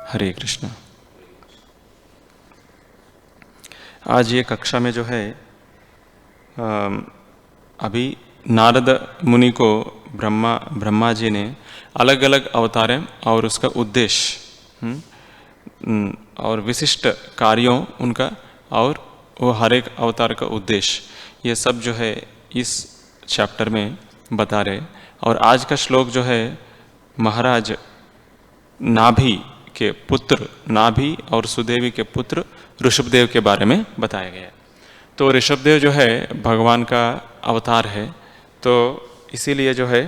हरे कृष्णा। आज ये कक्षा में जो है अभी नारद मुनि को ब्रह्मा जी ने अलग अलग अवतारें और उसका उद्देश्य और विशिष्ट कार्यों उनका और वो हर एक अवतार का उद्देश्य ये सब जो है इस चैप्टर में बता रहे। और आज का श्लोक जो है महाराज नाभि के पुत्र, नाभि और सुदेवी के पुत्र ऋषभदेव के बारे में बताया गया है। तो ऋषभदेव जो है भगवान का अवतार है, तो इसीलिए जो है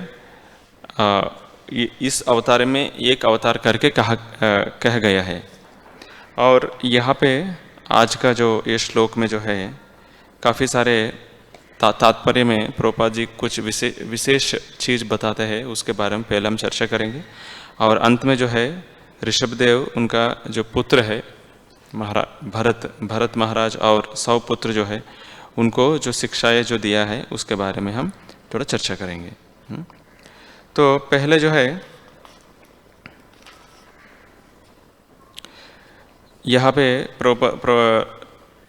इस अवतार में एक अवतार करके कह गया है। और यहाँ पे आज का जो ये श्लोक में जो है काफ़ी सारे तात्पर्य में प्रभुपाद जी कुछ विशेष चीज़ बताते हैं, उसके बारे में पहले हम चर्चा करेंगे। और अंत में जो है ऋषभदेव उनका जो पुत्र है भरत महाराज और 100 पुत्र जो है उनको जो शिक्षाएं जो दिया है उसके बारे में हम थोड़ा चर्चा करेंगे। तो पहले जो है यहाँ पे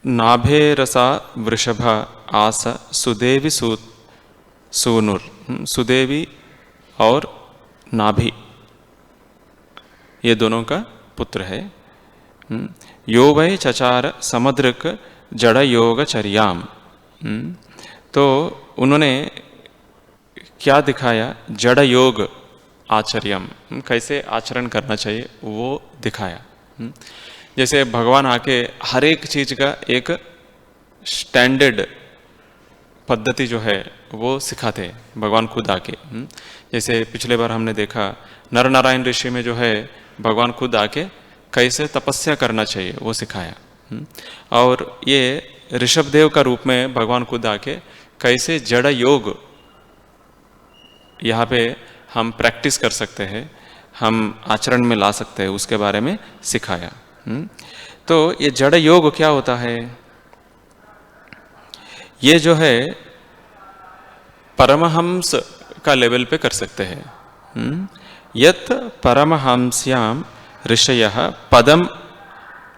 नाभे रसा वृषभ आस सुदेवी सूनुर, सुदेवी और नाभि ये दोनों का पुत्र है। यो वै चचार समुद्रक जड़ योगचर्याम, तो उन्होंने क्या दिखाया, जड़ योग आचर्यम, कैसे आचरण करना चाहिए वो दिखाया। जैसे भगवान आके हर एक चीज़ का एक स्टैंडर्ड पद्धति जो है वो सिखाते हैं भगवान खुद आके। जैसे पिछले बार हमने देखा नर नारायण ऋषि में जो है भगवान खुद आके कैसे तपस्या करना चाहिए वो सिखाया। और ये ऋषभदेव का रूप में भगवान खुद आके कैसे जड़ योग यहाँ पे हम प्रैक्टिस कर सकते हैं, हम आचरण में ला सकते हैं, उसके बारे में सिखाया। तो ये जड़ योग क्या होता है? ये जो है परमहंस का लेवल पे कर सकते हैं। यत परमहंस्याम ऋषयः पदम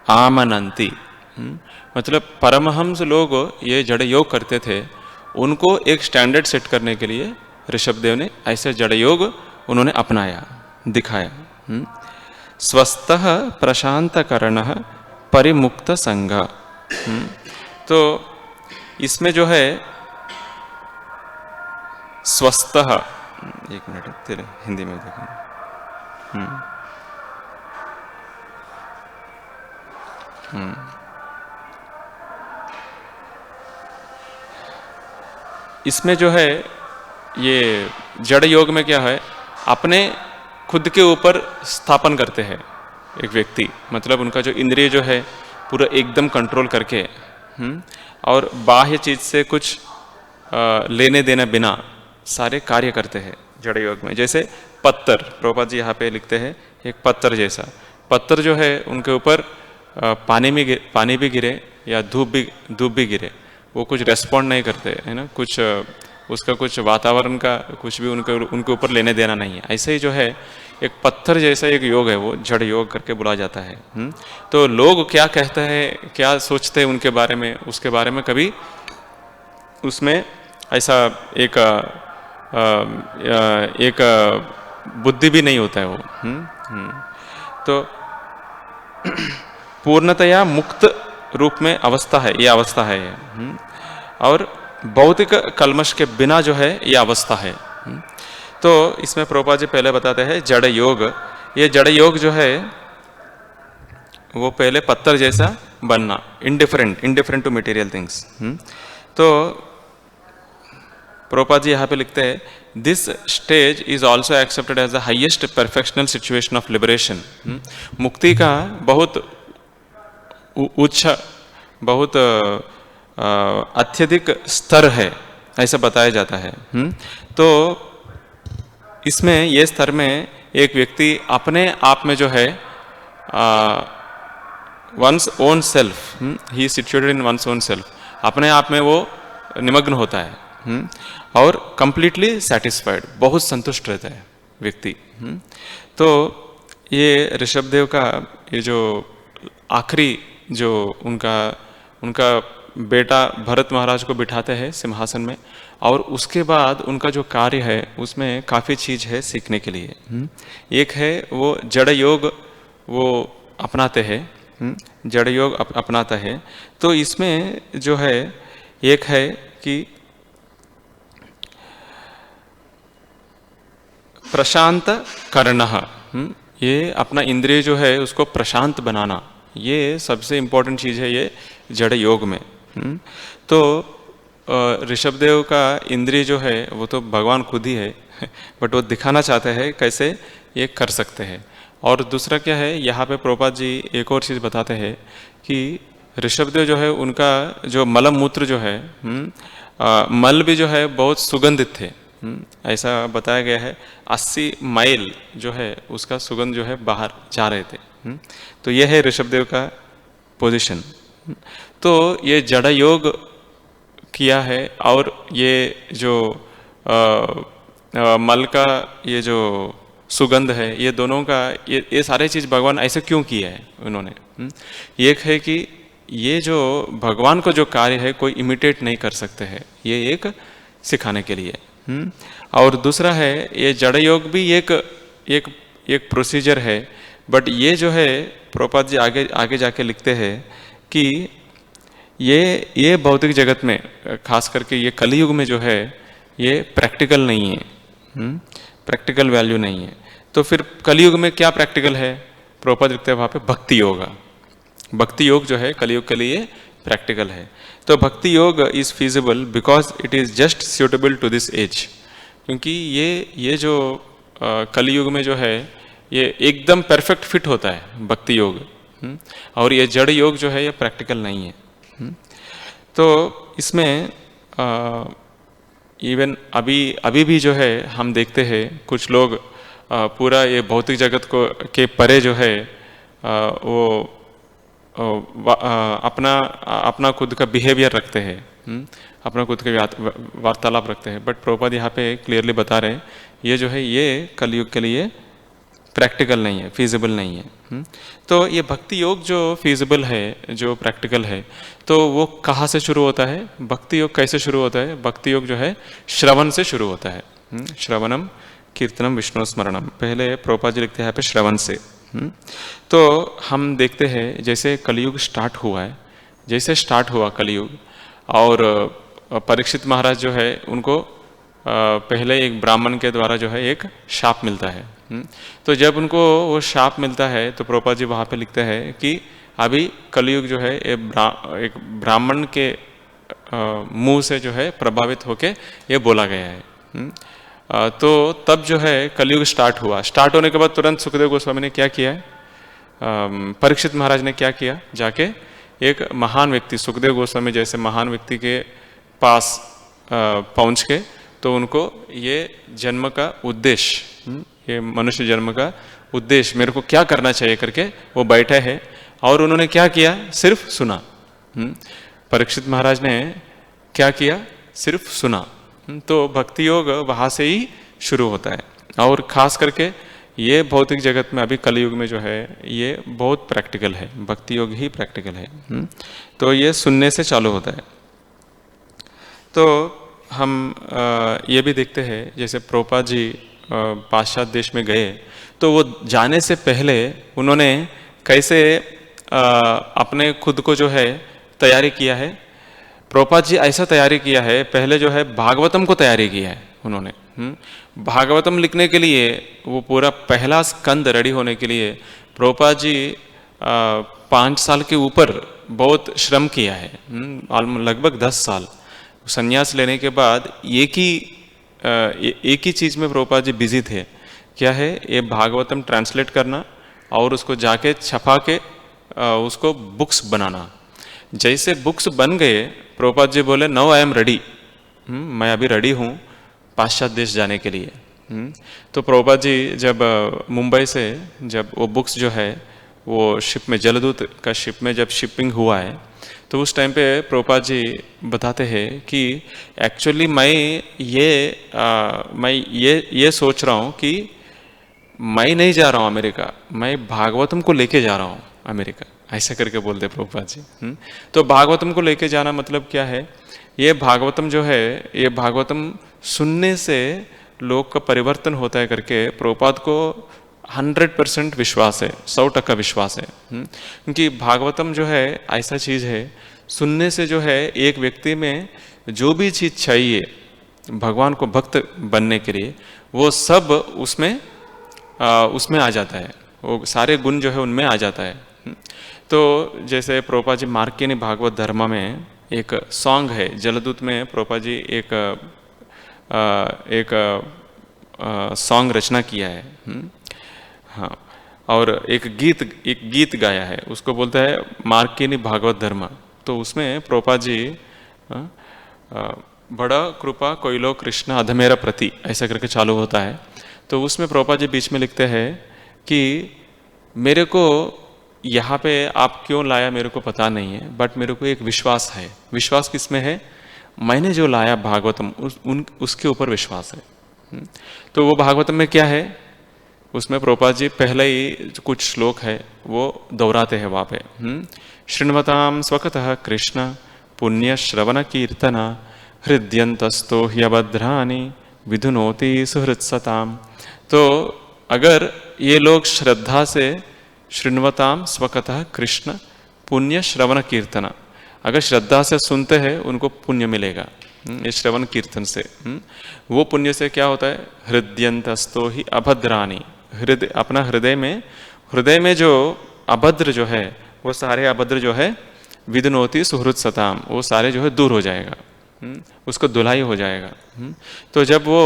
आमनन्ति, मतलब परमहंस लोग ये जड़ योग करते थे, उनको एक स्टैंडर्ड सेट करने के लिए ऋषभदेव ने ऐसे जड़ योग उन्होंने अपनाया, दिखाया। स्वस्थः प्रशांतकरणः परिमुक्त संग, तो इसमें जो है स्वस्थः, एक मिनट तेरे हिंदी में देखेंगे। इसमें जो है ये जड़ योग में क्या है, अपने खुद के ऊपर स्थापन करते हैं एक व्यक्ति, मतलब उनका जो इंद्रिय जो है पूरा एकदम कंट्रोल करके और बाह्य चीज से कुछ लेने देने बिना सारे कार्य करते हैं जड़ योग में। जैसे पत्थर, प्रभुपाद जी यहाँ पे लिखते हैं एक पत्थर जैसा, पत्थर जो है उनके ऊपर पानी भी गिरे या धूप भी गिरे वो कुछ रेस्पॉन्ड नहीं करते है ना, कुछ उसका कुछ वातावरण का कुछ भी उनके ऊपर लेने देना नहीं है। ऐसे ही जो है एक पत्थर जैसा एक योग है वो जड़ योग करके बुला जाता है। तो लोग क्या कहते हैं, क्या सोचते हैं उनके बारे में, उसके बारे में कभी उसमें ऐसा एक बुद्धि भी नहीं होता है वो। तो पूर्णतया मुक्त रूप में अवस्था है, ये अवस्था है ये। और भौतिक कल्मश के बिना जो है ये अवस्था है। तो इसमें प्रभुपाद जी पहले बताते हैं जड़ योग, ये जड़ योग जो है वो पहले पत्थर जैसा बनना, इंडिफरेंट टू मटेरियल थिंग्स। तो प्रभुपाद जी यहाँ पे लिखते हैं this stage is also accepted as the highest perfectional situation of liberation. मुक्ति का बहुत उच्च, बहुत अत्यधिक स्तर है ऐसा बताया जाता है। तो इसमें ये स्तर में एक व्यक्ति अपने आप में जो है one's own self, he situated in one's own self, अपने आप में वो निमग्न होता है और कंप्लीटली सेटिस्फाइड, बहुत संतुष्ट रहता है व्यक्ति। तो ये ऋषभदेव का ये जो आखिरी जो उनका बेटा भरत महाराज को बिठाते हैं सिंहासन में, और उसके बाद उनका जो कार्य है उसमें काफ़ी चीज़ है सीखने के लिए। एक है वो जड़ योग वो अपनाते हैं, जड़ योग अपनाता है। तो इसमें जो है एक है कि प्रशांत करणः, ये अपना इंद्रिय जो है उसको प्रशांत बनाना, ये सबसे इम्पोर्टेंट चीज़ है ये जड़ योग में। तो ऋषभदेव का इंद्रिय जो है वो तो भगवान खुद ही है, बट वो दिखाना चाहते हैं कैसे ये कर सकते हैं। और दूसरा क्या है, यहाँ पे प्रभुपाद जी एक और चीज़ बताते हैं कि ऋषभदेव जो है उनका जो मल मूत्र जो है, मल भी जो है बहुत सुगंधित थे। ऐसा बताया गया है 80 माइल जो है उसका सुगंध जो है बाहर जा रहे थे। तो यह है ऋषभदेव का पोजीशन। तो ये जड़ योग किया है, और ये जो मल का ये जो सुगंध है, ये दोनों का ये सारे चीज़ भगवान ऐसे क्यों किया है उन्होंने। एक है कि ये जो भगवान को जो कार्य है कोई इमिटेट नहीं कर सकते हैं, ये एक सिखाने के लिए। और दूसरा है ये जड़ योग भी एक प्रोसीजर है, बट ये जो है प्रभुपाद जी आगे आगे जाके लिखते हैं कि ये भौतिक जगत में खास करके ये कलियुग में जो है ये प्रैक्टिकल नहीं है, प्रैक्टिकल वैल्यू नहीं है। तो फिर कलियुग में क्या प्रैक्टिकल है, प्रभुपाद लिखते हैं वहाँ पे भक्ति योग। भक्ति योग जो है कलियुग के लिए प्रैक्टिकल है। तो bhakti yoga is feasible because it is just suitable to this age, क्योंकि ये जो कलियुग में जो है ये एकदम परफेक्ट फिट होता है भक्ति योग, और ये जड़ योग जो है ये प्रैक्टिकल नहीं है। तो इसमें इवन अभी भी जो है हम देखते हैं कुछ लोग पूरा ये भौतिक जगत को के परे जो है वो अपना खुद का बिहेवियर रखते हैं, अपना खुद का वार्तालाप रखते हैं। बट प्रभुपाद यहाँ पे क्लियरली बता रहे हैं ये जो है ये कलयुग के लिए प्रैक्टिकल नहीं है, फीजिबल नहीं है। तो ये भक्ति योग जो फीजिबल है, जो प्रैक्टिकल है, तो वो कहाँ से शुरू होता है, भक्ति योग कैसे शुरू होता है। भक्ति योग जो है श्रवण से शुरू होता है। श्रवणम कीर्तनम विष्णु स्मरणम, पहले प्रभुपाद जी लिखते हैं यहाँ पे श्रवण से। तो हम देखते हैं जैसे कलयुग स्टार्ट हुआ है, जैसे स्टार्ट हुआ कलयुग, और परीक्षित महाराज जो है उनको पहले एक ब्राह्मण के द्वारा जो है एक शाप मिलता है। तो जब उनको वो शाप मिलता है तो प्रभुपाद जी वहाँ पे लिखते हैं कि अभी कलयुग जो है एक ब्राह्मण के मुंह से जो है प्रभावित होके ये बोला गया है। तो तब जो है कलयुग स्टार्ट हुआ। स्टार्ट होने के बाद तुरंत सुखदेव गोस्वामी ने क्या किया है, परीक्षित महाराज ने क्या किया, जाके एक महान व्यक्ति सुखदेव गोस्वामी जैसे महान व्यक्ति के पास पहुँच के तो उनको ये जन्म का उद्देश्य, ये मनुष्य जन्म का उद्देश्य मेरे को क्या करना चाहिए करके वो बैठे हैं, और उन्होंने क्या किया, सिर्फ सुना। परीक्षित महाराज ने क्या किया, सिर्फ सुना। तो भक्ति योग वहाँ से ही शुरू होता है, और ख़ास करके ये भौतिक जगत में अभी कलयुग में जो है ये बहुत प्रैक्टिकल है, भक्ति योग ही प्रैक्टिकल है। तो ये सुनने से चालू होता है। तो हम ये भी देखते हैं जैसे प्रभुपाद जी पाश्चात्य देश में गए तो वो जाने से पहले उन्होंने कैसे अपने खुद को जो है तैयारी किया है। प्रभुपाद जी ऐसा तैयारी किया है, पहले जो है भागवतम को तैयारी किया है उन्होंने। भागवतम लिखने के लिए वो पूरा पहला स्कंद रेडी होने के लिए प्रभुपाद जी 5 साल के ऊपर बहुत श्रम किया है, लगभग 10 साल। संन्यास लेने के बाद एक ही चीज़ में प्रभुपाद जी बिजी थे, क्या है, ये भागवतम ट्रांसलेट करना और उसको जाके छपा के उसको बुक्स बनाना। जैसे बुक्स बन गए प्रभुपाद जी बोले नाउ आई एम रेडी, मैं अभी रेडी हूँ पाश्चात्य देश जाने के लिए। तो प्रभुपाद जी जब मुंबई से जब वो बुक्स जो है वो शिप में, जलदूत का शिप में जब शिपिंग हुआ है, तो उस टाइम पे प्रभुपाद जी बताते हैं कि एक्चुअली मैं ये सोच रहा हूँ कि मैं नहीं जा रहा हूँ अमेरिका, मैं भागवतम को लेके जा रहा हूँ अमेरिका, ऐसा करके बोलते प्रभुपाद जी। तो भागवतम को लेके जाना मतलब क्या है, ये भागवतम जो है, ये भागवतम सुनने से लोग का परिवर्तन होता है करके प्रभुपाद को 100% विश्वास है, 100% विश्वास है। क्योंकि भागवतम जो है ऐसा चीज़ है, सुनने से जो है एक व्यक्ति में जो भी चीज़ चाहिए भगवान को भक्त बनने के लिए, वो सब उसमें आ जाता है, वो सारे गुण जो है उनमें आ जाता है। तो जैसे प्रभुपाद जी मार्कण्डेय भागवत धर्म में एक सॉन्ग है, जलदूत में प्रभुपाद जी एक सॉन्ग रचना किया है। हाँ, और एक गीत गाया है, उसको बोलता है मार्कण्डेय भागवत धर्म। तो उसमें प्रभुपाद जी बड़ा कृपा कोइलो कृष्ण अधमेरा प्रति, ऐसा करके चालू होता है। तो उसमें प्रभुपाद जी बीच में लिखते हैं कि मेरे को यहाँ पे आप क्यों लाया मेरे को पता नहीं है, बट मेरे को एक विश्वास है। विश्वास किस में है? मैंने जो लाया भागवतम उसके ऊपर विश्वास है। तो वो भागवतम में क्या है, उसमें प्रभुपाद जी पहले ही कुछ श्लोक है वो दोहराते हैं वहाँ पे। शृण्वतां स्वकतः कृष्ण पुण्य श्रवण कीर्तना हृद्यंतस्तो ह्यभद्राणि विधुनोति सुहृत्सताम। तो अगर ये लोग श्रद्धा से शृण्वताम स्वकतः कृष्ण पुण्य श्रवण कीर्तना, अगर श्रद्धा से सुनते हैं उनको पुण्य मिलेगा ये श्रवण कीर्तन से। वो पुण्य से क्या होता है? हृदयंतस्तो ही अभद्राणि, अपना हृदय में जो अभद्र जो है वो सारे अभद्र जो है विदनोति सुहृत सताम, वो सारे जो है दूर हो जाएगा, उसको धुलाई हो जाएगा। तो जब वो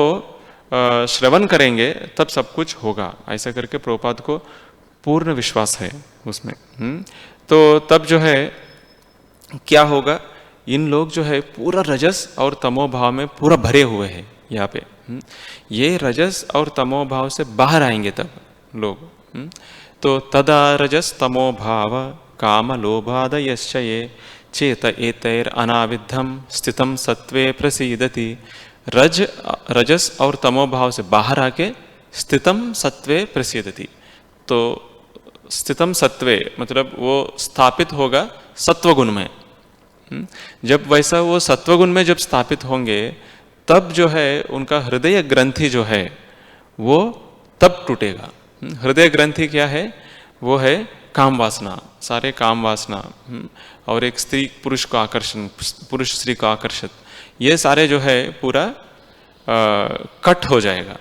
श्रवण करेंगे तब सब कुछ होगा, ऐसा करके प्रभुपाद को पूर्ण विश्वास है उसमें। तो तब जो है क्या होगा, इन लोग जो है पूरा रजस और तमो भाव में पूरा भरे हुए हैं यहाँ पे। ये रजस और तमो भाव से बाहर आएंगे तब लोग। तो तदा रजस तमो भाव काम लोभादयश्च ये चेत एतैर अनाविद्धम स्थितम सत्वे प्रसीदति। रजस और तमो भाव से बाहर आके स्थितम सत्वे प्रसीदति। तो स्थितम सत्वे मतलब वो स्थापित होगा सत्वगुण में। जब वैसा वो सत्वगुण में जब स्थापित होंगे तब जो है उनका हृदय ग्रंथि जो है वो तब टूटेगा। हृदय ग्रंथि क्या है? वो है काम वासना, सारे काम वासना और एक स्त्री पुरुष को आकर्षण, पुरुष स्त्री को आकर्षित, ये सारे जो है पूरा कट हो जाएगा।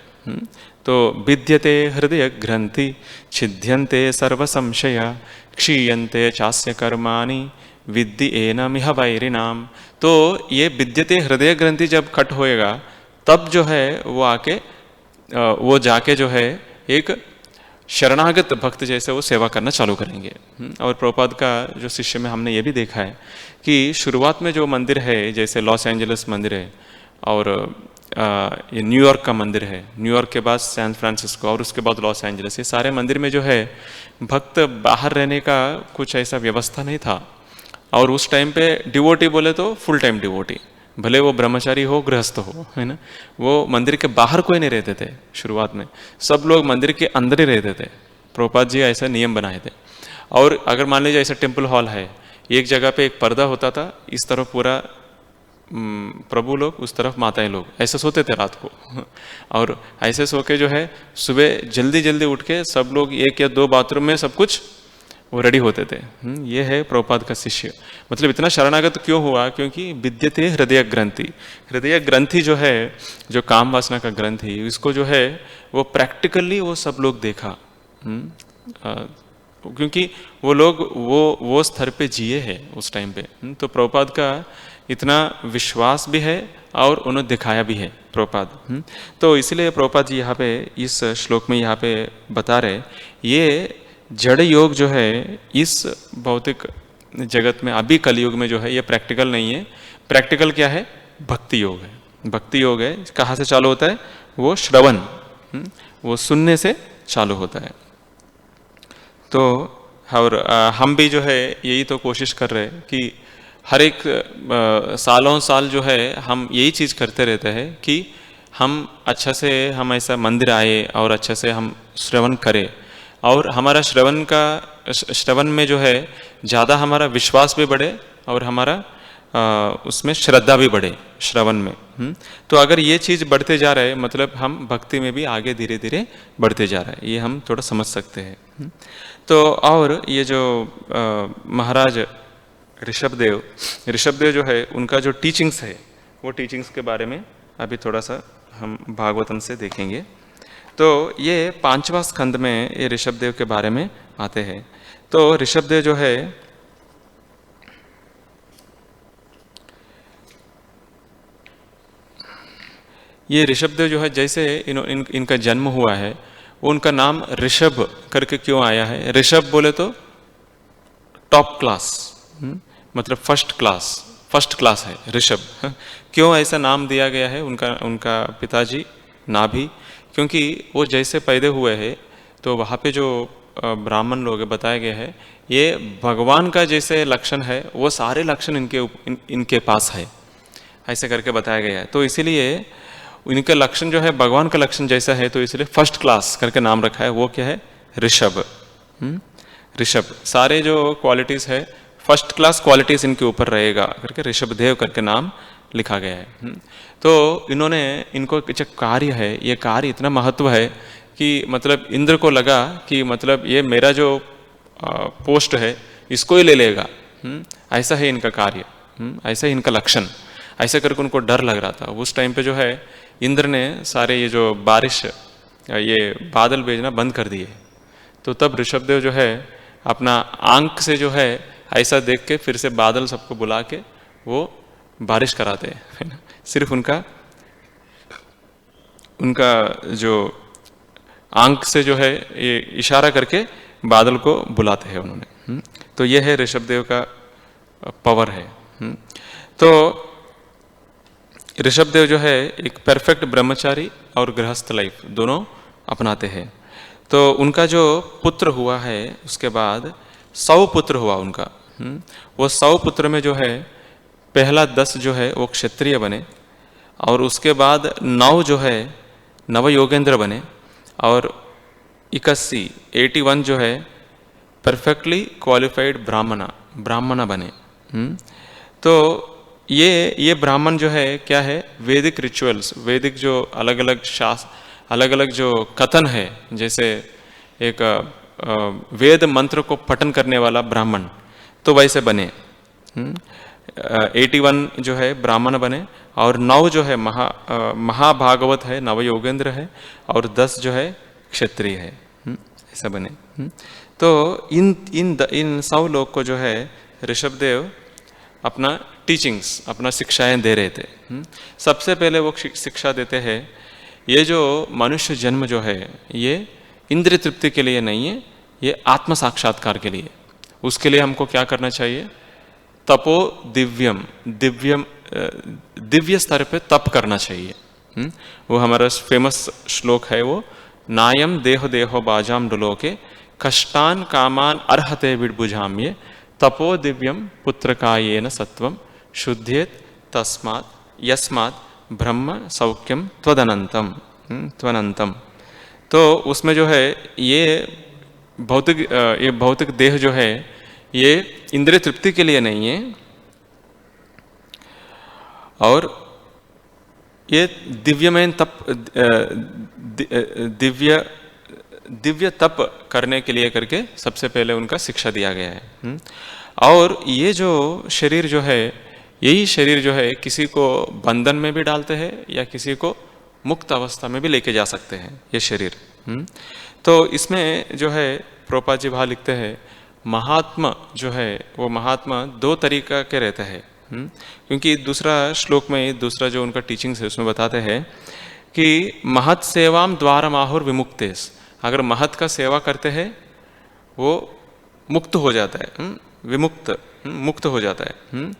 तो विद्यते हृदय ग्रंथि छिद्यन्ते सर्व संशया क्षीयन्ते चास्य कर्माणि विद्धि एनमिह वैरिणाम। तो ये विद्यते हृदय ग्रंथि जब कट होएगा तब जो है वो आके वो जाके जो है एक शरणागत भक्त जैसे वो सेवा करना चालू करेंगे। और प्रभुपाद का जो शिष्य में हमने ये भी देखा है कि शुरुआत में जो मंदिर है, जैसे लॉस एंजलिस मंदिर है और ये न्यूयॉर्क का मंदिर है, न्यूयॉर्क के बाद सैन फ्रांसिस्को और उसके बाद लॉस एंजलिस, ये सारे मंदिर में जो है भक्त बाहर रहने का कुछ ऐसा व्यवस्था नहीं था। और उस टाइम पे डिवोटी बोले तो फुल टाइम डिवोटी, भले वो ब्रह्मचारी हो गृहस्थ हो, है ना, वो मंदिर के बाहर कोई नहीं रहते थे। शुरुआत में सब लोग मंदिर के अंदर ही रहते थे। प्रभुपाद जी ऐसा नियम बनाए थे। और अगर मान लीजिए ऐसा टेम्पल हॉल है, एक जगह पे एक पर्दा होता था, इस तरफ पूरा प्रभु लोग, उस तरफ माताएं लोग, ऐसे सोते थे रात को। और ऐसे सो के जो है सुबह जल्दी जल्दी उठ के सब लोग एक या दो बाथरूम में सब कुछ वो रेडी होते थे। ये है प्रभुपाद का शिष्य। मतलब इतना शरणागत क्यों हुआ? क्योंकि विद्यते हृदय ग्रंथि, हृदय ग्रंथि जो है, जो काम वासना का ग्रंथि, इसको जो है वो प्रैक्टिकली वो सब लोग देखा। क्योंकि वो लोग वो स्तर पे जिए हैं उस टाइम पे। तो प्रभुपाद का इतना विश्वास भी है और उन्होंने दिखाया भी है प्रभुपाद। तो इसलिए प्रभुपाद जी यहाँ पे इस श्लोक में यहाँ पे बता रहे, ये जड़ योग जो है इस भौतिक जगत में अभी कलयुग में जो है ये प्रैक्टिकल नहीं है। प्रैक्टिकल क्या है? भक्ति योग है। भक्ति योग है, कहाँ से चालू होता है? वो श्रवण, वो सुनने से चालू होता है। तो और हम भी जो है यही तो कोशिश कर रहे हैं कि हर एक सालों साल जो है हम यही चीज़ करते रहते हैं कि हम अच्छा से हम ऐसा मंदिर आए और अच्छा से हम श्रवण करें और हमारा श्रवण में जो है ज़्यादा हमारा विश्वास भी बढ़े और हमारा उसमें श्रद्धा भी बढ़े श्रवण में। तो अगर ये चीज़ बढ़ते जा रहा है मतलब हम भक्ति में भी आगे धीरे धीरे बढ़ते जा रहा है, ये हम थोड़ा समझ सकते हैं। तो और ये जो महाराज ऋषभदेव जो है उनका जो टीचिंग्स है वो टीचिंग्स के बारे में अभी थोड़ा सा हम भागवतम से देखेंगे। तो ये 5वां स्कंद में ये ऋषभदेव के बारे में आते हैं। तो ऋषभदेव जो है ये ऋषभदेव जो है जैसे इनका जन्म हुआ है वो उनका नाम ऋषभ करके क्यों आया है? ऋषभ बोले तो टॉप क्लास, मतलब फर्स्ट क्लास है ऋषभ। क्यों ऐसा नाम दिया गया है? उनका पिताजी नाभि, क्योंकि वो जैसे पैदा हुए हैं तो वहाँ पे जो ब्राह्मण लोग बताया गया है ये भगवान का जैसे लक्षण है वो सारे लक्षण इनके पास है, ऐसे करके बताया गया है। तो इसीलिए इनका लक्षण जो है भगवान का लक्षण जैसा है, तो इसलिए फर्स्ट क्लास करके नाम रखा है। वो क्या है? ऋषभ। ऋषभ सारे जो क्वालिटीज़ है फर्स्ट क्लास क्वालिटीज़ इनके ऊपर रहेगा करके ऋषभदेव करके नाम लिखा गया है। तो इनको जो कार्य है ये कार्य इतना महत्व है कि मतलब इंद्र को लगा कि मतलब ये मेरा जो पोस्ट है इसको ही ले लेगा, ऐसा है इनका कार्य, ऐसा ही इनका लक्षण, ऐसा करके उनको डर लग रहा था। उस टाइम पे जो है इंद्र ने सारे ये जो बारिश ये बादल भेजना बंद कर दिए। तो तब ऋषभदेव जो है अपना आंख से जो है ऐसा देख के फिर से बादल सबको बुला के वो बारिश कराते हैं, सिर्फ उनका जो आंख से जो है ये इशारा करके बादल को बुलाते हैं उन्होंने। तो ये है ऋषभदेव का पावर है। तो ऋषभदेव जो है एक परफेक्ट ब्रह्मचारी और गृहस्थ लाइफ दोनों अपनाते हैं। तो उनका जो पुत्र हुआ है उसके बाद 100 पुत्र हुआ उनका। वो 100 पुत्र में जो है पहला 10 जो है वो क्षत्रिय बने और उसके बाद 9 जो है नव योगेंद्र बने और 81 जो है परफेक्टली क्वालिफाइड ब्राह्मणा बने। तो ये ब्राह्मण जो है क्या है? वैदिक रिचुअल्स, वैदिक जो अलग अलग शास्त्र, अलग अलग जो कथन है, जैसे एक वेद मंत्र को पठन करने वाला ब्राह्मण, तो वैसे बने। 81 जो है ब्राह्मण बने और 9 जो है महाभागवत है, नव योगेंद्र है और 10 जो है क्षत्रिय है, ऐसा बने। तो इन 100 लोग को जो है ऋषभदेव अपना टीचिंग्स, अपना शिक्षाएं दे रहे थे। सबसे पहले वो शिक्षा देते हैं ये जो मनुष्य जन्म जो है ये इंद्रिय तृप्ति के लिए नहीं है, ये आत्म साक्षात्कार के लिए। उसके लिए हमको क्या करना चाहिए? तपो दिव्य स्तर पे तप करना चाहिए। वो हमारा फेमस श्लोक है वो, नायम देहो बाजाम डुलोके कष्टान कामान अर्हते विडभुजाम्ये तपो दिव्यम पुत्रकायेन सत्वम शुद्धेत तस्मात् यस्मात् ब्रह्म सौख्यम त्वनंतम। तो उसमें जो है ये भौतिक देह जो है ये इंद्रिय तृप्ति के लिए नहीं है और ये दिव्य तप करने के लिए करके सबसे पहले उनका शिक्षा दिया गया है। और ये जो शरीर जो है यही शरीर जो है किसी को बंधन में भी डालते हैं या किसी को मुक्त अवस्था में भी लेके जा सकते हैं ये शरीर। तो इसमें जो है प्रोपा जी भा लिखते हैं महात्मा जो है वो महात्मा 2 तरीका के रहते हैं। क्योंकि दूसरा श्लोक में दूसरा जो उनका टीचिंग्स है उसमें बताते हैं कि महत् सेवाम द्वारम आहुर विमुक्तेस, अगर महत् का सेवा करते हैं वो मुक्त हो जाता है, मुक्त हो जाता है।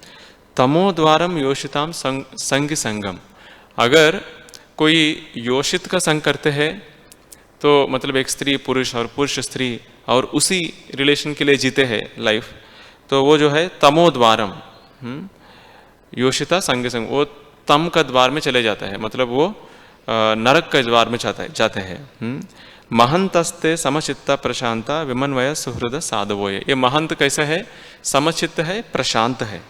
तमो द्वारम योषिताम संग संगम, अगर कोई योषित का संग करते हैं तो मतलब एक स्त्री पुरुष और पुरुष स्त्री और उसी रिलेशन के लिए जीते हैं लाइफ, तो वो जो है तमो द्वारम योषिता संग संग, वो तम का द्वार में चले जाता है, मतलब वो नरक के द्वार में जाते हैं। महंतस्ते समचित्ता प्रशांता विमन्वय सुहृद साधवोय। ये महंत कैसा है? समचित्त है, प्रशांत है।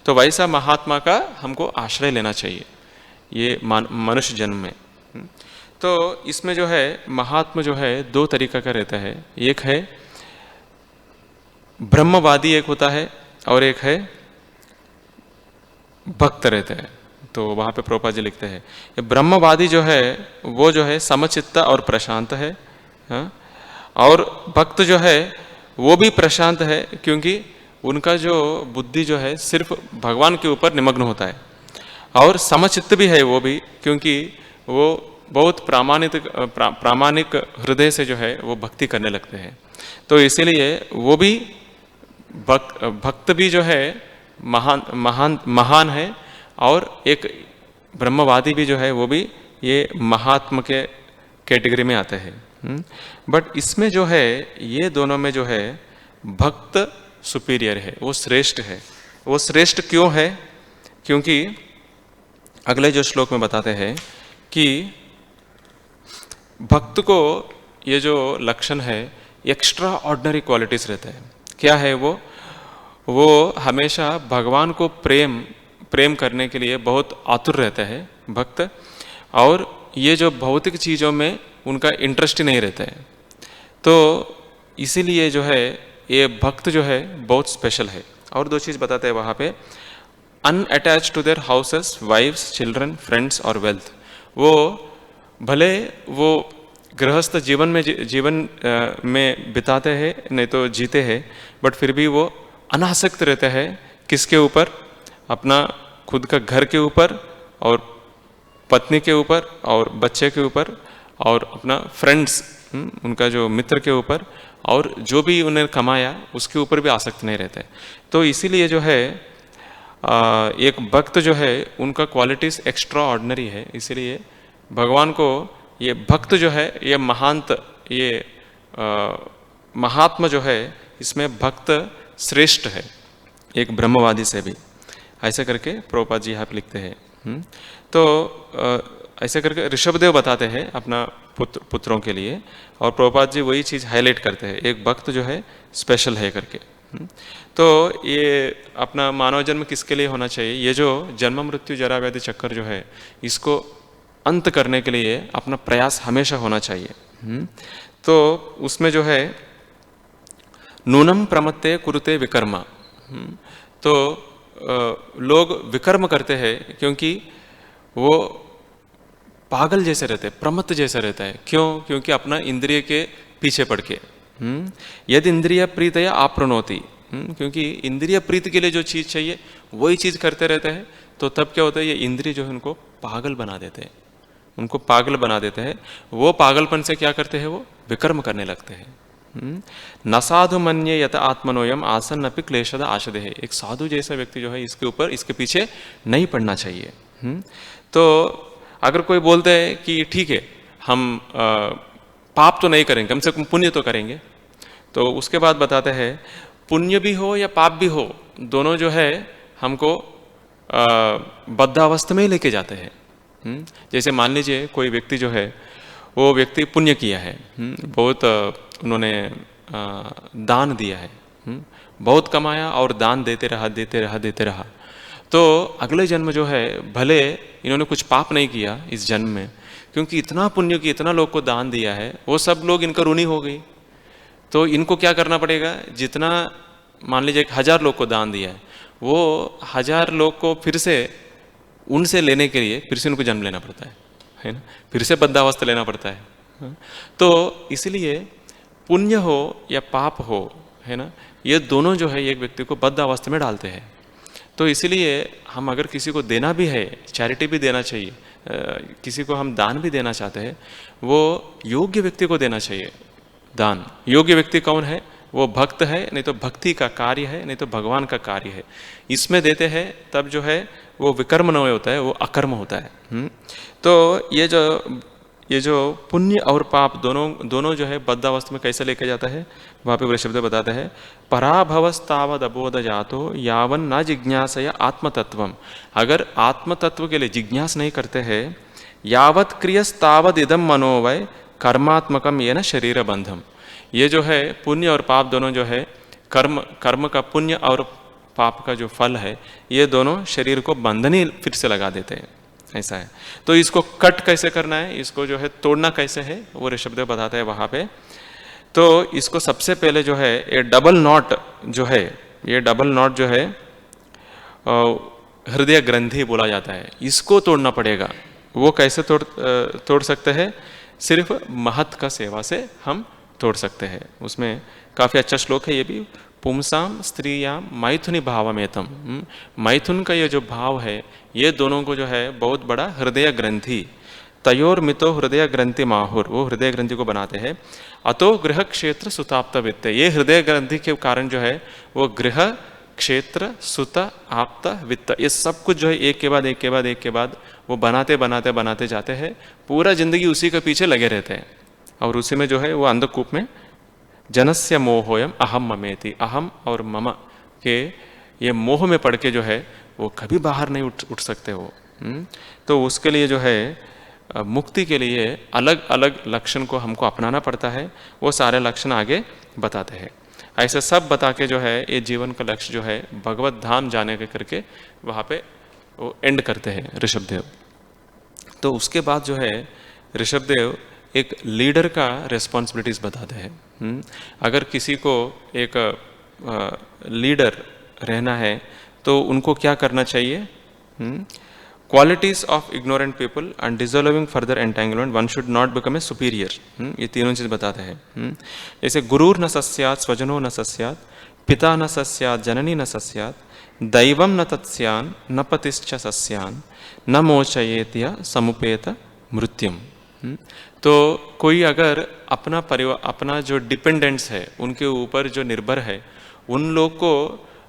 तो वैसा महात्मा का हमको आश्रय लेना चाहिए ये मनुष्य जन्म में। तो इसमें जो है महात्मा जो है दो तरीका का रहता है। एक है ब्रह्मवादी, एक होता है, और एक है भक्त रहता है। तो वहाँ पे प्रभुपाद जी लिखते हैं ये ब्रह्मवादी जो है वो जो है समचित्त और प्रशांत है, हाँ? और भक्त जो है वो भी प्रशांत है, क्योंकि उनका जो बुद्धि जो है सिर्फ भगवान के ऊपर निमग्न होता है। और समचित्त भी है वो भी, क्योंकि वो बहुत प्रामाणिक हृदय से जो है वो भक्ति करने लगते हैं। तो इसीलिए वो भी भक्त भी जो है महान है, और एक ब्रह्मवादी भी जो है वो भी ये महात्मा के कैटेगरी में आते हैं। बट इसमें जो है ये दोनों में जो है भक्त सुपीरियर है, वो श्रेष्ठ है। वो श्रेष्ठ क्यों है? क्योंकि अगले जो श्लोक में बताते हैं कि भक्त को ये जो लक्षण है एक्स्ट्रा ऑर्डिनरी क्वालिटीज रहते हैं। क्या है वो हमेशा भगवान को प्रेम करने के लिए बहुत आतुर रहता है भक्त, और ये जो भौतिक चीज़ों में उनका इंटरेस्ट ही नहीं रहता है। तो इसीलिए जो है ये भक्त जो है बहुत स्पेशल है। और दो चीज़ बताते हैं वहाँ पे, unattached to their houses, wives, children, friends और वेल्थ। वो भले वो गृहस्थ जीवन में बिताते हैं, नहीं तो जीते हैं, बट फिर भी वो अनासक्त रहते हैं किसके ऊपर? अपना खुद का घर के ऊपर, और पत्नी के ऊपर, और बच्चे के ऊपर, और अपना फ्रेंड्स, उनका जो मित्र के ऊपर, और जो भी उन्हें कमाया उसके ऊपर भी आसक्त नहीं रहते। तो इसीलिए जो है एक भक्त जो है उनका क्वालिटीज एक्स्ट्रा ऑर्डिनरी है। इसीलिए भगवान को ये भक्त जो है ये ये महात्मा जो है इसमें भक्त श्रेष्ठ है एक ब्रह्मवादी से भी। ऐसा करके प्रभुपाद जी यहाँ पे लिखते हैं। तो ऐसे करके ऋषभदेव बताते हैं अपना पुत्रों के लिए, और प्रभुपाद जी वही चीज़ हाईलाइट करते हैं, एक भक्त जो है स्पेशल है करके। तो ये अपना मानव जन्म किसके लिए होना चाहिए? ये जो जन्म मृत्यु जरा व्याधि चक्कर जो है इसको अंत करने के लिए अपना प्रयास हमेशा होना चाहिए। तो उसमें जो है नूनम प्रमत्ते कुरुते विकर्मा। तो लोग विकर्म करते हैं क्योंकि वो पागल जैसे रहते हैं, प्रमत्त जैसा रहता है। क्यों? क्योंकि अपना इंद्रिय के पीछे पड़ के। यदि इंद्रिय प्रीतया आप्रणोति, क्योंकि इंद्रिय प्रीति के लिए जो चीज़ चाहिए वही चीज़ करते रहते हैं। तो तब क्या होता है, ये इंद्रिय जो है उनको पागल बना देते हैं, उनको पागल बना देते हैं। वो पागलपन से क्या करते हैं, वो विकर्म करने लगते हैं। न साधु मन्ये यत आत्मनोयम आसन अपि क्लेशद आशदे है। एक साधु जैसा व्यक्ति जो है इसके ऊपर, इसके पीछे नहीं पड़ना चाहिए। तो अगर कोई बोलते हैं कि ठीक है हम पाप तो नहीं करेंगे, कम से कम पुण्य तो करेंगे, तो उसके बाद बताते हैं पुण्य भी हो या पाप भी हो, दोनों जो है हमको बद्धावस्था में ही लेके जाते हैं। जैसे मान लीजिए कोई व्यक्ति जो है वो व्यक्ति पुण्य किया है, बहुत उन्होंने दान दिया है, बहुत कमाया और दान देते रहा, तो अगले जन्म जो है भले इन्होंने कुछ पाप नहीं किया इस जन्म में, क्योंकि इतना पुण्य की इतना लोग को दान दिया है, वो सब लोग इनका ऋणी हो गई। तो इनको क्या करना पड़ेगा, जितना मान लीजिए 1000 लोग को दान दिया है, वो 1000 लोग को फिर से उनसे लेने के लिए फिर से उनको जन्म लेना पड़ता है ना, फिर से बद्धावस्था लेना पड़ता है। तो इसलिए पुण्य हो या पाप हो, है ना, ये दोनों जो है एक व्यक्ति को बद्धावस्था में डालते हैं। तो इसलिए हम अगर किसी को देना भी है, चैरिटी भी देना चाहिए, किसी को हम दान भी देना चाहते हैं, वो योग्य व्यक्ति को देना चाहिए दान। योग्य व्यक्ति कौन है? वो भक्त है, नहीं तो भक्ति का कार्य है, नहीं तो भगवान का कार्य है। इसमें देते हैं तब जो है वो विकर्म नहीं होता है, वो अकर्म होता है। तो ये जो पुण्य और पाप दोनों जो है बद्धावस्था में कैसे लेके जाता है, वहाँ पे वृषभदेव बताते हैं पराभवस्तावद अबोध जातो यावन न जिज्ञासया आत्मतत्वम। अगर आत्मतत्व के लिए जिज्ञास नहीं करते हैं यावत क्रियस्तावद इदम मनोवय कर्मात्मकम ये न शरीर बंधम। ये जो है पुण्य और पाप दोनों जो है, कर्म का पुण्य और पाप का जो फल है, ये दोनों शरीर को बंधन ही फिर से लगा देते हैं, ऐसा है। तो इसको कट कैसे करना है, इसको जो है तोड़ना कैसे है, वो ऋषभदेव बताते हैं वहाँ पे। तो इसको सबसे पहले जो है ये डबल नॉट जो है, ये डबल नॉट जो है हृदय ग्रंथि बोला जाता है, इसको तोड़ना पड़ेगा। वो कैसे तोड़ सकते हैं? सिर्फ महत का सेवा से हम तोड़ सकते हैं। उसमें काफ़ी अच्छा श्लोक है ये भी, पुंसाम स्त्रियाम मैथुनी भावमेतम। मैथुन का ये जो भाव है, ये दोनों को जो है बहुत बड़ा हृदय ग्रंथि, तयोर मितो हृदय ग्रंथि माहुर, वो हृदय ग्रंथि को बनाते हैं। अतो गृह क्षेत्र सुताप्त वित्त, ये हृदय ग्रंथि के कारण जो है वो गृह क्षेत्र सुत आप्त वित्त, ये सब कुछ जो है एक के बाद एक के बाद एक के बाद वो बनाते बनाते बनाते जाते हैं। पूरा जिंदगी उसी के पीछे लगे रहते हैं और उसी में जो है वो अंधकूप में जनस्य मोहोयम अहम ममेति, अहम और मम के ये मोह में पड़ के जो है वो कभी बाहर नहीं उठ सकते वो। तो उसके लिए जो है मुक्ति के लिए अलग अलग लक्षण को हमको अपनाना पड़ता है। वो सारे लक्षण आगे बताते हैं। ऐसे सब बता के जो है ये जीवन का लक्ष्य जो है भगवत धाम जाने के करके वहाँ पे वो एंड करते हैं ऋषभदेव। तो उसके बाद जो है ऋषभदेव एक लीडर का रिस्पॉन्सिबिलिटीज बताते हैं। अगर किसी को एक लीडर रहना है तो उनको क्या करना चाहिए? Qualities of ignorant people and dissolving further entanglement, one should not become a superior. ये तीनों चीज बताते हैं। जैसे गुरुर न सस्यात्, स्वजनो न सस्यात्, पिता न सस्यात्, जननी न सस्यात्, दैवम न तत्स्यान्, न पतिश्च सस्यान्, न मोचयेत्य समुपेत मृत्युम। तो कोई अगर अपना परिवार, अपना जो डिपेंडेंट्स है उनके ऊपर जो निर्भर है, उन लोग को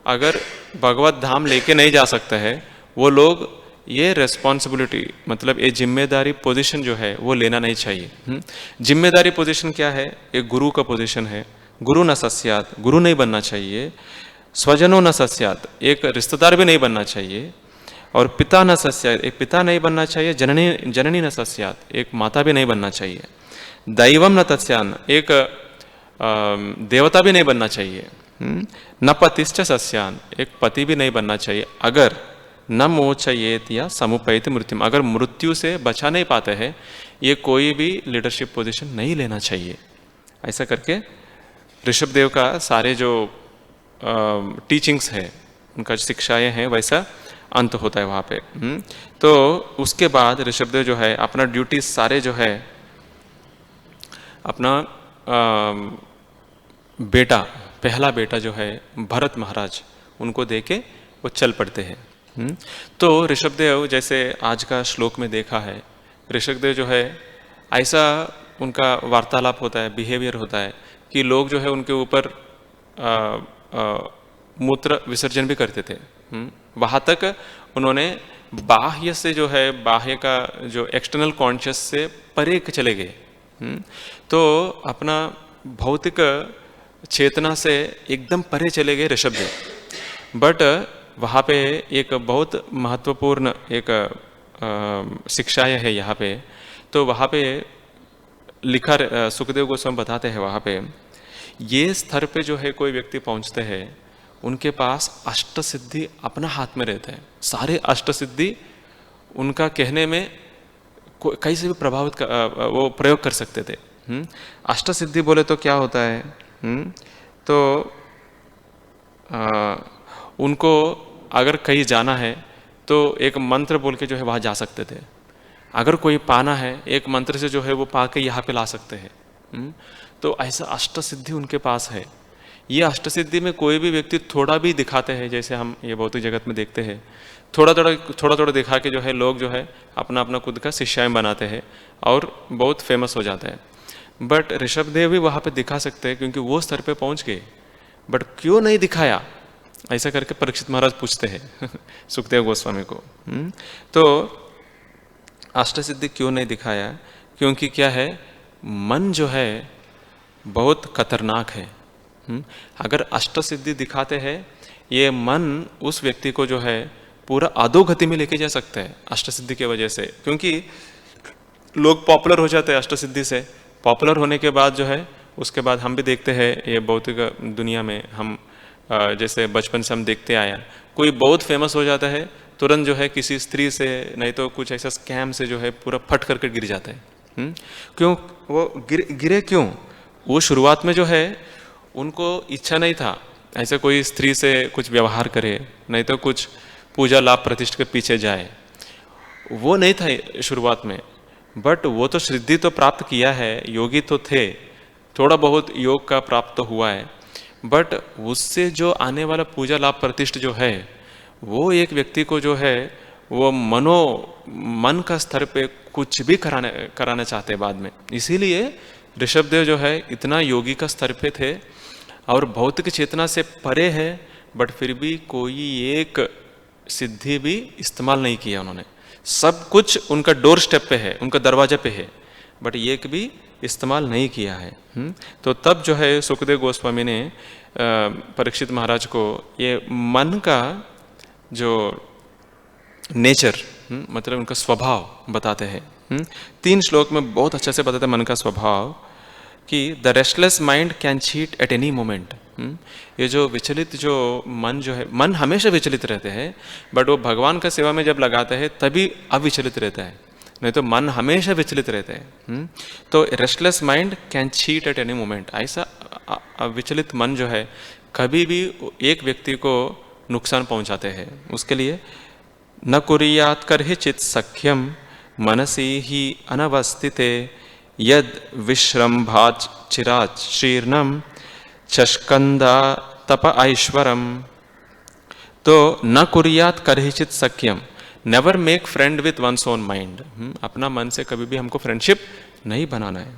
अगर भगवत धाम लेके नहीं जा सकते हैं, वो लोग ये रेस्पॉन्सिबिलिटी मतलब ये जिम्मेदारी पोजीशन जो है वो लेना नहीं चाहिए। जिम्मेदारी पोजीशन क्या है? एक गुरु का पोजीशन है। गुरु न सस्यात, गुरु नहीं बनना चाहिए। स्वजनों न सस्यात, एक रिश्तेदार भी नहीं बनना चाहिए। और पिता न सस्यात, एक पिता नहीं बनना चाहिए। जननी न सस्यात, एक माता भी नहीं बनना चाहिए। दैवम न तत्स्यान, एक देवता भी नहीं बनना चाहिए। न पतिश्च सस्यान, एक पति भी नहीं बनना चाहिए। अगर न मोचयेत या समुपैत मृत्यु, अगर मृत्यु से बचा नहीं पाते हैं, ये कोई भी लीडरशिप पोजीशन नहीं लेना चाहिए। ऐसा करके ऋषभदेव का सारे जो टीचिंग्स है, उनका शिक्षाएं हैं, वैसा अंत होता है वहाँ पे। तो उसके बाद ऋषभदेव जो है अपना ड्यूटी सारे जो है अपना बेटा, पहला बेटा जो है भरत महाराज, उनको देके वो चल पड़ते हैं। तो ऋषभदेव जैसे आज का श्लोक में देखा है, ऋषभदेव जो है ऐसा उनका वार्तालाप होता है, बिहेवियर होता है कि लोग जो है उनके ऊपर मूत्र विसर्जन भी करते थे। वहाँ तक उन्होंने बाह्य से जो है, बाह्य का जो एक्सटर्नल कॉन्शियस से परे चले गए। तो अपना भौतिक चेतना से एकदम परे चले गए ऋषभदेव। बट वहाँ पे एक बहुत महत्वपूर्ण एक शिक्षाएं है यहाँ पे। तो वहाँ पे लिखा, सुखदेव गोस्वामी बताते हैं वहाँ पे, ये स्तर पे जो है कोई व्यक्ति पहुँचते हैं, उनके पास अष्ट सिद्धि अपना हाथ में रहता है। सारे अष्ट सिद्धि उनका कहने में कहीं से भी प्रभावित वो प्रयोग कर सकते थे। अष्ट सिद्धि बोले तो क्या होता है? तो उनको अगर कहीं जाना है तो एक मंत्र बोल के जो है वहाँ जा सकते थे। अगर कोई पाना है, एक मंत्र से जो है वो पा के यहाँ पे ला सकते हैं। तो ऐसा अष्ट सिद्धि उनके पास है। ये अष्ट सिद्धि में कोई भी व्यक्ति थोड़ा भी दिखाते हैं, जैसे हम ये भौतिक जगत में देखते हैं, थोड़ा थोड़ा दिखा के जो है लोग जो है अपना अपना खुद का शिष्याएं बनाते हैं और बहुत फेमस हो जाते हैं। बट ऋषभदेव भी वहाँ पे दिखा सकते हैं क्योंकि वो स्तर पे पहुँच गए। बट क्यों नहीं दिखाया, ऐसा करके परीक्षित महाराज पूछते हैं सुखदेव गोस्वामी को। तो अष्ट सिद्धि क्यों नहीं दिखाया? क्योंकि क्या है, मन जो है बहुत खतरनाक है। अगर अष्ट सिद्धि दिखाते हैं, ये मन उस व्यक्ति को जो है पूरा अधोगति में लेके जा सकता है अष्ट सिद्धि की वजह से। क्योंकि लोग पॉपुलर हो जाते हैं अष्टसिद्धि से। पॉपुलर होने के बाद जो है उसके बाद हम भी देखते हैं ये भौतिक दुनिया में हम जैसे बचपन से हम देखते आया, कोई बहुत फेमस हो जाता है तुरंत जो है किसी स्त्री से नहीं तो कुछ ऐसा स्कैम से जो है पूरा फट करके गिर जाता है। क्यों वो गिरे क्यों? वो शुरुआत में जो है उनको इच्छा नहीं था ऐसे कोई स्त्री से कुछ व्यवहार करे, नहीं तो कुछ पूजा लाभ प्रतिष्ठा के पीछे जाए, वो नहीं था शुरुआत में। बट वो तो सिद्धि तो प्राप्त किया है, योगी तो थे, थोड़ा बहुत योग का प्राप्त तो हुआ है, बट उससे जो आने वाला पूजा लाभ प्रतिष्ठा जो है वो एक व्यक्ति को जो है वो मन का स्तर पे कुछ भी कराना चाहते हैं बाद में। इसीलिए ऋषभदेव जो है इतना योगी का स्तर पे थे और भौतिक चेतना से परे है, बट फिर भी कोई एक सिद्धि भी इस्तेमाल नहीं किया उन्होंने। सब कुछ उनका डोर स्टेप पे है, उनका दरवाजे पे है, बट एक भी इस्तेमाल नहीं किया है। तो तब जो है सुखदेव गोस्वामी ने परीक्षित महाराज को ये मन का जो नेचर मतलब उनका स्वभाव बताते हैं। 3 श्लोक में बहुत अच्छे से बताते हैं मन का स्वभाव कि the restless mind can cheat at any moment. ये जो विचलित जो मन जो है, मन हमेशा विचलित रहते हैं, बट वो भगवान का सेवा में जब लगाते हैं तभी अविचलित रहता है, नहीं तो मन हमेशा विचलित रहता है। तो restless mind can cheat at any moment, ऐसा विचलित मन जो है कभी भी एक व्यक्ति को नुकसान पहुंचाते हैं। उसके लिए न कुर्यात् कर्हिचित् सख्यम मनसि ही अनवस्थिते यद विश्रम्भाच चिराच शीर्णम चष्कंदा तप ऐश्वरम। तो न कुर्यात् कर्हिचित् सख्यम, never make friend with one's own mind. अपना मन से कभी भी हमको फ्रेंडशिप नहीं बनाना है।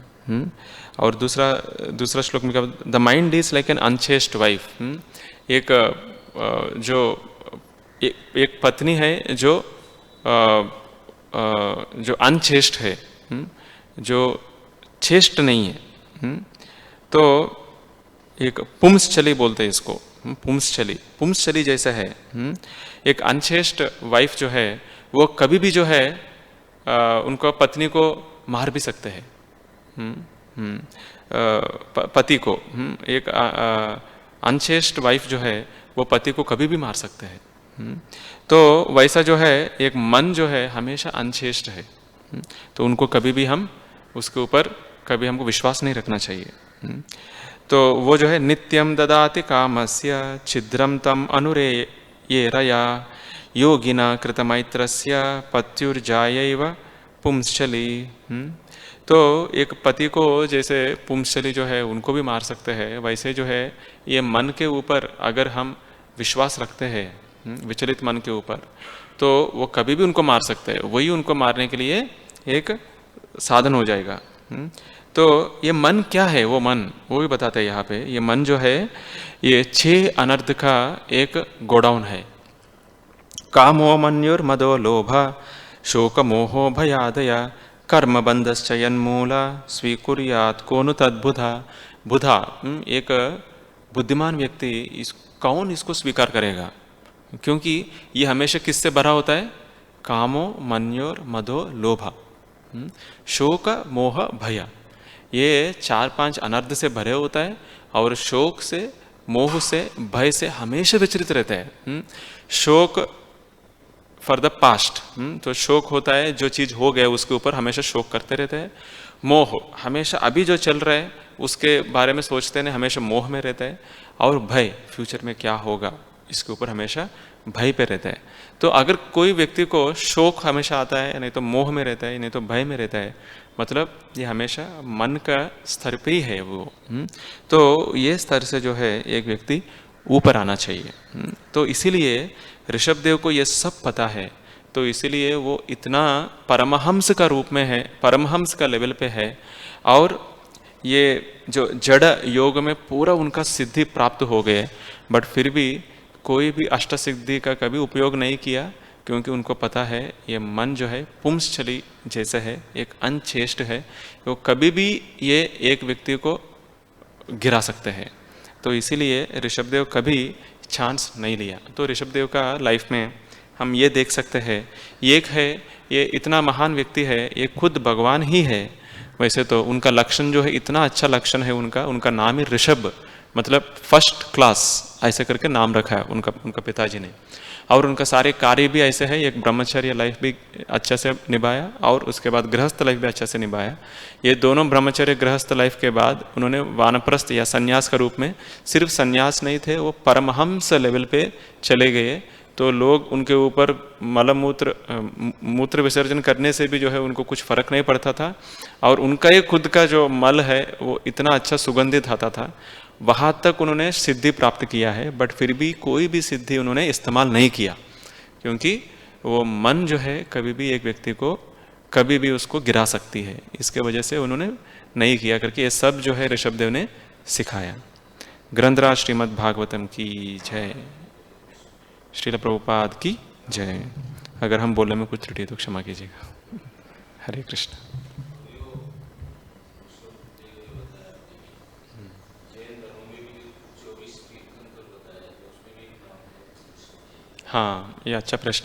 और दूसरा श्लोक में क्या, the mind is like an unchaste wife. एक पत्नी है जो अनचेस्ट है, जो चेष्ट नहीं है। तो एक पुंसचली बोलते हैं इसको, पुंसचली जैसा है। एक अनचेस्ट वाइफ जो है वो कभी भी जो है उनको पत्नी को मार भी सकते हैं, पति को। एक अनचेस्ट वाइफ जो है वो पति को कभी भी मार सकते हैं। तो वैसा जो है एक मन जो है हमेशा अनचेस्ट है, तो उनको कभी भी हम उसके ऊपर कभी हमको विश्वास नहीं रखना चाहिए। तो वो जो है नित्यम ददाति कामस्य छिद्रम तम अनुरेयेरया योगिना कृतमैत्रस्य पत्युर्जायैव पुंसचली। तो एक पति को जैसे पुंसचली जो है उनको भी मार सकते हैं, वैसे जो है ये मन के ऊपर अगर हम विश्वास रखते हैं, विचलित मन के ऊपर, तो वो कभी भी उनको मार सकते हैं। वही उनको मारने के लिए एक साधन हो जाएगा। तो ये मन क्या है, वो मन वो भी बताते हैं यहाँ पे। ये मन जो है ये 6 अनर्थ का एक गोडाउन है। कामो मन्युर्मदो लोभ शोक मोहो भयादया कर्म बंधश्चयन्मूला स्वीकुर्यात् कोनु तद्बुधा। बुधा एक बुद्धिमान व्यक्ति कौन इसको स्वीकार करेगा, क्योंकि ये हमेशा किससे भरा होता है, कामो मन्योर मदो लोभा शोक मोह भय, ये 4-5 अनर्थ से भरे होता है और शोक से मोह से भय से हमेशा विचलित रहता है। शोक फॉर द पास्ट, तो शोक होता है जो चीज हो गया उसके ऊपर हमेशा शोक करते रहते हैं। मोह हमेशा अभी जो चल रहा है उसके बारे में सोचते हैं, हमेशा मोह में रहता है। और भय फ्यूचर में क्या होगा इसके ऊपर हमेशा भय पे रहता है। तो अगर कोई व्यक्ति को शोक हमेशा आता है, नहीं तो मोह में रहता है, नहीं तो भय में रहता है, मतलब ये हमेशा मन का स्तर पे ही है वो। तो ये स्तर से जो है एक व्यक्ति ऊपर आना चाहिए। तो इसीलिए ऋषभदेव को ये सब पता है, तो इसीलिए वो इतना परमहंस का रूप में है, परमहंस का लेवल पे है। और ये जो जड़ योग में पूरा उनका सिद्धि प्राप्त हो गए, बट फिर भी कोई भी अष्ट सिद्धि का कभी उपयोग नहीं किया, क्योंकि उनको पता है ये मन जो है पुंसचली जैसा है, एक अनचेष्ट है, वो कभी भी ये एक व्यक्ति को गिरा सकते हैं। तो इसीलिए ऋषभदेव कभी चांस नहीं लिया। तो ऋषभदेव का लाइफ में हम ये देख सकते हैं, एक है ये इतना महान व्यक्ति है, ये खुद भगवान ही है। वैसे तो उनका लक्षण जो है, इतना अच्छा लक्षण है उनका, उनका नाम ही ऋषभ, मतलब फर्स्ट क्लास ऐसे करके नाम रखा है उनका पिताजी ने। और उनका सारे कार्य भी ऐसे है, एक ब्रह्मचर्य लाइफ भी अच्छे से निभाया और उसके बाद गृहस्थ लाइफ भी अच्छे से निभाया। ये दोनों ब्रह्मचर्य गृहस्थ लाइफ के बाद उन्होंने वानप्रस्थ या संन्यास का रूप में, सिर्फ संन्यास नहीं थे, वो परमहंस लेवल पे चले गए। तो लोग उनके ऊपर मूत्र विसर्जन करने से भी जो है उनको कुछ फर्क नहीं पड़ता था, और उनका ही खुद का जो मल है वो इतना अच्छा सुगंधित आता था। वहाँ तक उन्होंने सिद्धि प्राप्त किया है, बट फिर भी कोई भी सिद्धि उन्होंने इस्तेमाल नहीं किया, क्योंकि वो मन जो है कभी भी एक व्यक्ति को कभी भी उसको गिरा सकती है, इसके वजह से उन्होंने नहीं किया करके ये सब जो है ऋषभदेव ने सिखाया। ग्रंथराज श्रीमद् भागवतम की जय, श्रील प्रभुपाद की जय। अगर हम बोलने में कुछ त्रुटि तो क्षमा कीजिएगा। हरे कृष्ण। हाँ, ये अच्छा प्रश्न